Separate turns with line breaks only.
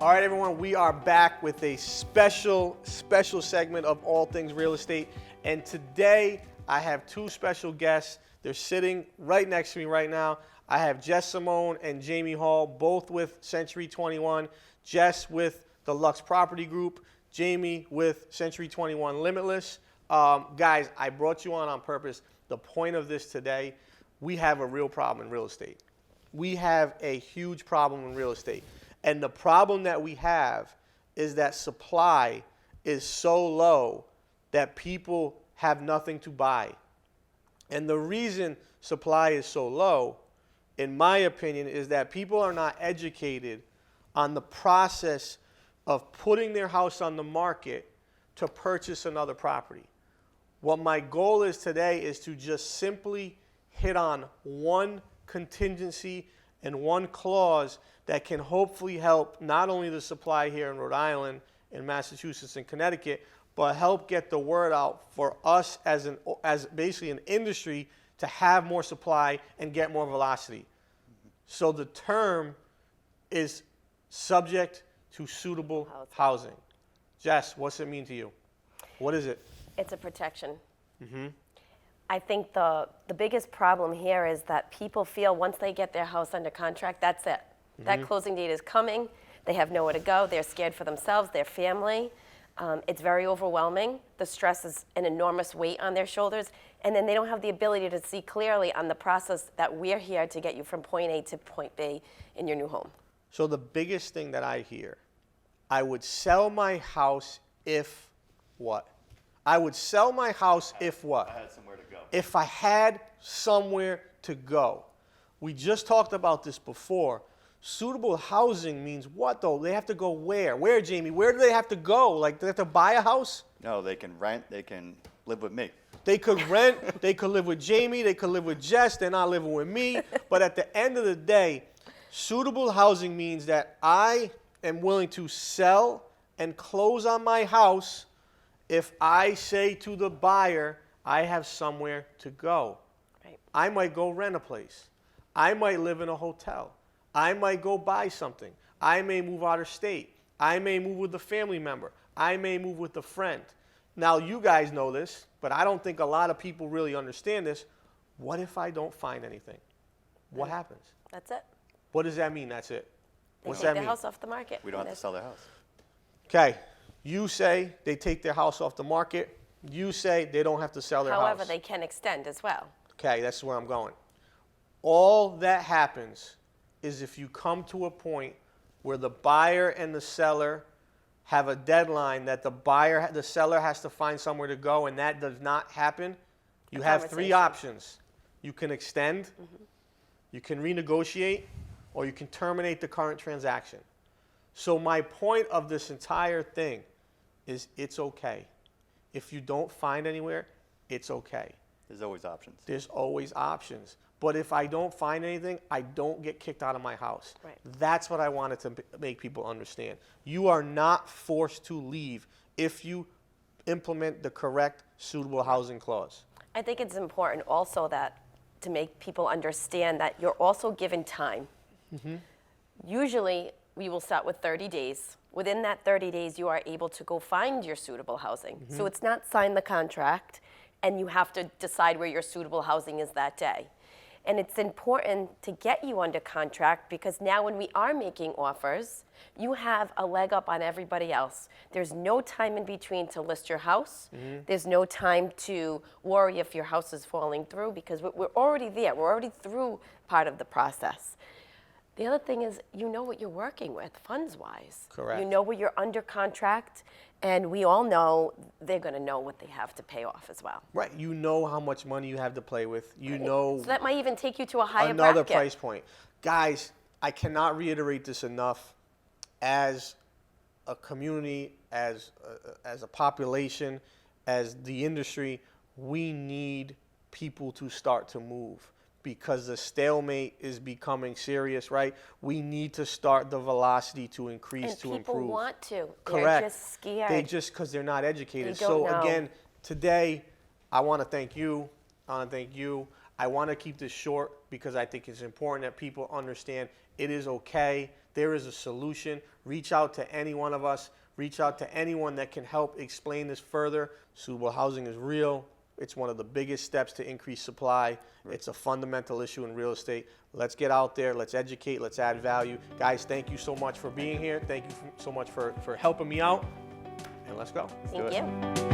All right, everyone, we are back with a special segment of All Things Real Estate. And today I have two special guests. They're sitting right next to me right now. I have Jess Simone and Jamie Hall, both with Century 21. Jess with the Lux Property Group, Jamie with Century 21 Limitless. Guys, I brought you on purpose. The point of this today, we have a real problem in real estate. We have a huge problem in real estate. And the problem that we have is that supply is so low that people have nothing to buy. And the reason supply is so low, in my opinion, is that people are not educated on the process of putting their house on the market to purchase another property. What my goal is today is to just simply hit on one contingency and one clause that can hopefully help not only the supply here in Rhode Island, in Massachusetts, and Connecticut, but help get the word out for us as basically an industry to have more supply and get more velocity. So the term is subject to suitable housing. Jess, what's it mean to you? What is it?
It's a protection. I think the biggest problem here is that people feel once they get their house under contract, that's it. That closing date is coming. They have nowhere to go. They're scared for themselves, their family. It's very overwhelming. The stress is an enormous weight on their shoulders. And then they don't have the ability to see clearly on the process that we're here to get you from point A to point B in your new home.
So the biggest thing that I hear, I would sell my house if what? I would sell my house if what?
I had somewhere to go.
If I had somewhere to go. We just talked about this before. Suitable housing means what, though? They have to go where? Where, Jamie? Where do they have to go? Like, they have to buy a house?
No, they can rent. They can live with me.
They could rent. They could live with Jamie. They could live with Jess. They're not living with me. But at the end of the day, suitable housing means that I am willing to sell and close on my house if I say to the buyer, I have somewhere to go.
Right.
I might go rent a place. I might live in a hotel. I might go buy something. I may move out of state. I may move with a family member. I may move with a friend. Now, you guys know this, but I don't think a lot of people really understand this. What if I don't find anything? What happens?
That's it.
What does that mean, that's it?
They
What's
take
that
their
mean?
house off the market.
We don't have to sell their house.
Okay, you say they take their house off the market. You say they don't have to sell their house.
However, they can extend as well.
Okay, that's where I'm going. All that happens is if you come to a point where the buyer and the seller have a deadline that the seller has to find somewhere to go, and that does not happen, you have three options. You can extend, you can renegotiate, or you can terminate the current transaction. So my point of this entire thing is it's okay. If you don't find anywhere, it's okay.
There's always options.
There's always options. But if I don't find anything, I don't get kicked out of my house.
Right.
That's what I wanted to make people understand. You are not forced to leave if you implement the correct suitable housing clause.
I think it's important also that to make people understand that you're also given time. Usually, we will start with 30 days. Within that 30 days, you are able to go find your suitable housing. So it's not sign the contract, and you have to decide where your suitable housing is that day. And it's important to get you under contract because now when we are making offers, you have a leg up on everybody else. There's no time in between to list your house. There's no time to worry if your house is falling through because we're already there. We're already through part of the process. The other thing is you know what you're working with funds-wise.
Correct.
You know where you're under contract, and we all know they're going to know what they have to pay off as well.
Right. You know how much money you have to play with. You know
So that might even take you to a higher
another
bracket.
price point. Guys, I cannot reiterate this enough. As a community, as a population, as the industry, we need people to start to move. Because the stalemate is becoming serious, right? We need to start the velocity to increase,
And
to
people
improve.
want to.
Correct.
They're just scared.
They just because they're not educated.
They don't
So
know.
again, today I want to thank you. I want to thank you. I want to keep this short because I think it's important that people understand it is okay. There is a solution. Reach out to any one of us. Reach out to anyone that can help explain this further. Suitable housing is real. It's one of the biggest steps to increase supply. It's a fundamental issue in real estate. Let's get out there. Let's educate. Let's add value. Guys, thank you so much for being here. Thank you so much for helping me out. And let's go.
Thank you.